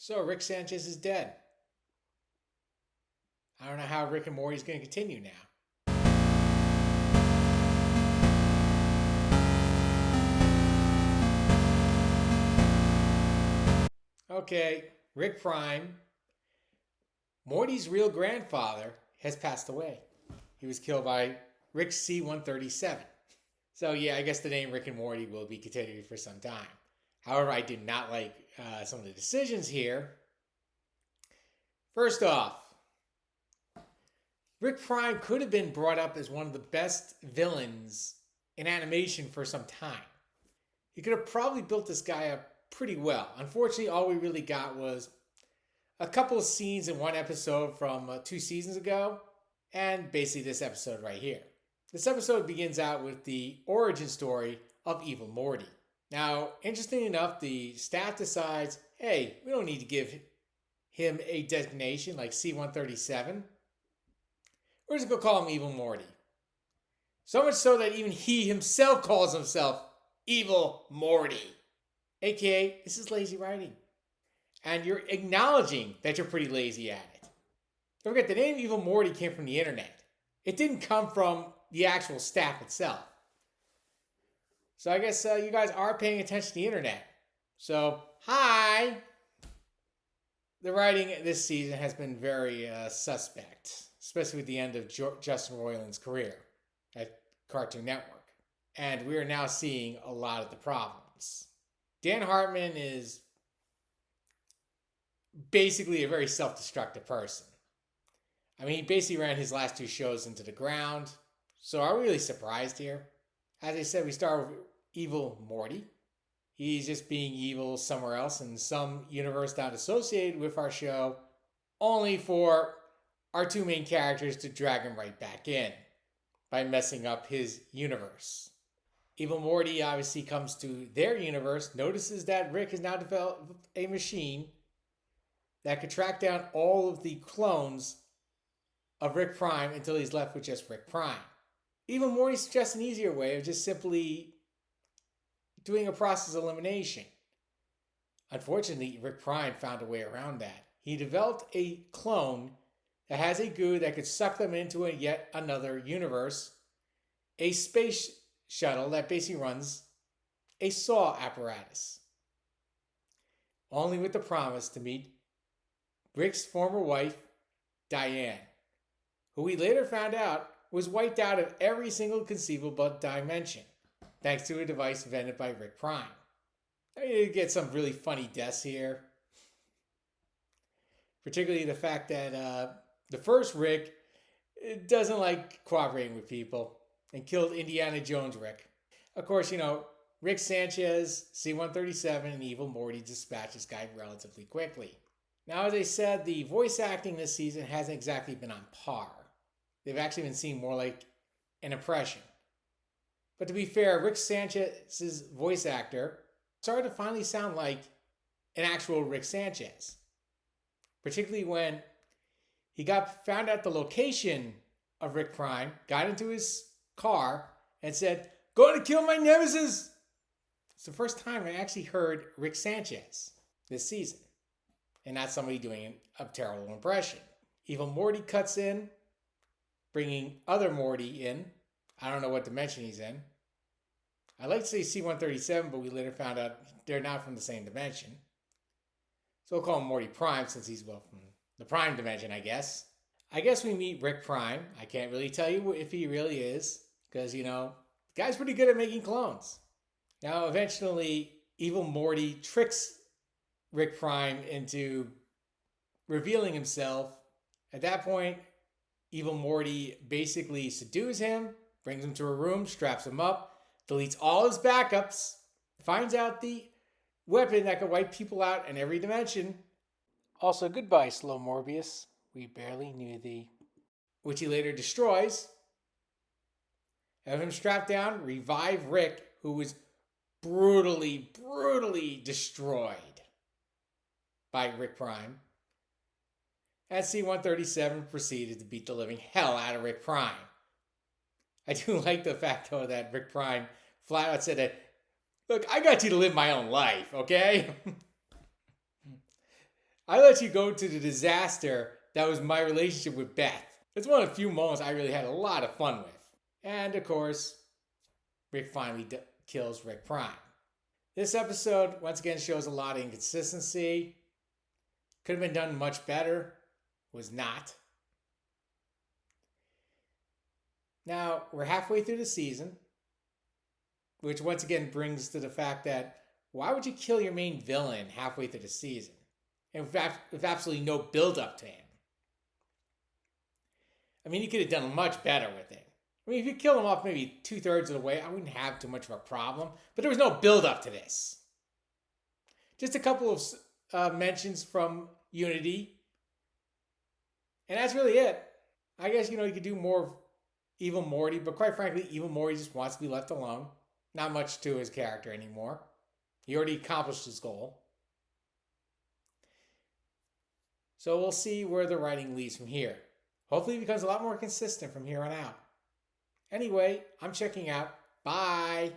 So Rick Sanchez is dead. I don't know how Rick and Morty is going to continue now. Okay, Rick Prime, Morty's real grandfather, has passed away. He was killed by Rick C-137. So yeah, I guess the name Rick and Morty will be continued for some time. However, I did not like some of the decisions here. First off, Rick Prime could have been brought up as one of the best villains in animation for some time. He could have probably built this guy up pretty well. Unfortunately, all we really got was a couple of scenes in one episode from 2 seasons ago, and basically this episode right here. This episode begins out with the origin story of Evil Morty. Now, interestingly enough, the staff decides, hey, we don't need to give him a designation like C-137. We're just going to call him Evil Morty. So much so that even he himself calls himself Evil Morty. AKA, this is lazy writing. And you're acknowledging that you're pretty lazy at it. Don't forget, the name Evil Morty came from the internet. It didn't come from the actual staff itself. So I guess you guys are paying attention to the internet. So, hi! The writing this season has been very suspect, especially with the end of Justin Roiland's career at Cartoon Network. And we are now seeing a lot of the problems. Dan Hartman is basically a very self-destructive person. I mean, he basically ran his last 2 shows into the ground. So are we really surprised here? As I said, we start with Evil Morty. He's just being evil somewhere else in some universe not associated with our show, only for our 2 main characters to drag him right back in by messing up his universe. Evil Morty obviously comes to their universe, notices that Rick has now developed a machine that could track down all of the clones of Rick Prime until he's left with just Rick Prime. Evil Morty suggests an easier way of just simply doing a process elimination. Unfortunately, Rick Prime found a way around that. He developed a clone that has a goo that could suck them into yet another universe, a space shuttle that basically runs a saw apparatus. Only with the promise to meet Rick's former wife, Diane, who we later found out was wiped out of every single conceivable dimension, thanks to a device invented by Rick Prime. You get some really funny deaths here. Particularly the fact that the first Rick doesn't like cooperating with people and killed Indiana Jones Rick. Of course, Rick Sanchez, C-137, and Evil Morty dispatched this guy relatively quickly. Now, as I said, the voice acting this season hasn't exactly been on par. They've actually been seen more like an impression. But to be fair, Rick Sanchez's voice actor started to finally sound like an actual Rick Sanchez. Particularly when he found out the location of Rick Prime, got into his car, and said, "Going to kill my nemesis!" It's the first time I actually heard Rick Sanchez this season. And not somebody doing a terrible impression. Evil Morty cuts in, bringing other Morty in. I don't know what dimension he's in. I like to say C-137, but we later found out they're not from the same dimension. So we'll call him Morty Prime since he's, from the Prime dimension, I guess. I guess we meet Rick Prime. I can't really tell you if he really is, because, the guy's pretty good at making clones. Now, eventually, Evil Morty tricks Rick Prime into revealing himself. At that point, Evil Morty basically subdues him, brings him to a room, straps him up, deletes all his backups, finds out the weapon that can wipe people out in every dimension. Also, goodbye, Slow Morbius. We barely knew thee. Which he later destroys. Have him strapped down, revive Rick, who was brutally destroyed by Rick Prime. And C-137 proceeded to beat the living hell out of Rick Prime. I do like the fact, though, that Rick Prime flat out said that, "Look, I got you to live my own life, okay?" I let you go to the disaster that was my relationship with Beth. It's one of the few moments I really had a lot of fun with. And of course, Rick finally kills Rick Prime. This episode, once again, shows a lot of inconsistency. Could have been done much better. Was not. Now, we're halfway through the season, which once again brings to the fact that why would you kill your main villain halfway through the season? And with absolutely no build up to him. I mean, you could have done much better with it. I mean, if you kill him off maybe 2/3 of the way, I wouldn't have too much of a problem. But there was no build up to this. Just a couple of mentions from Unity. And that's really it. I guess, you could do more of Evil Morty. But quite frankly, Evil Morty just wants to be left alone. Not much to his character anymore. He already accomplished his goal. So we'll see where the writing leads from here. Hopefully it becomes a lot more consistent from here on out. Anyway, I'm checking out. Bye.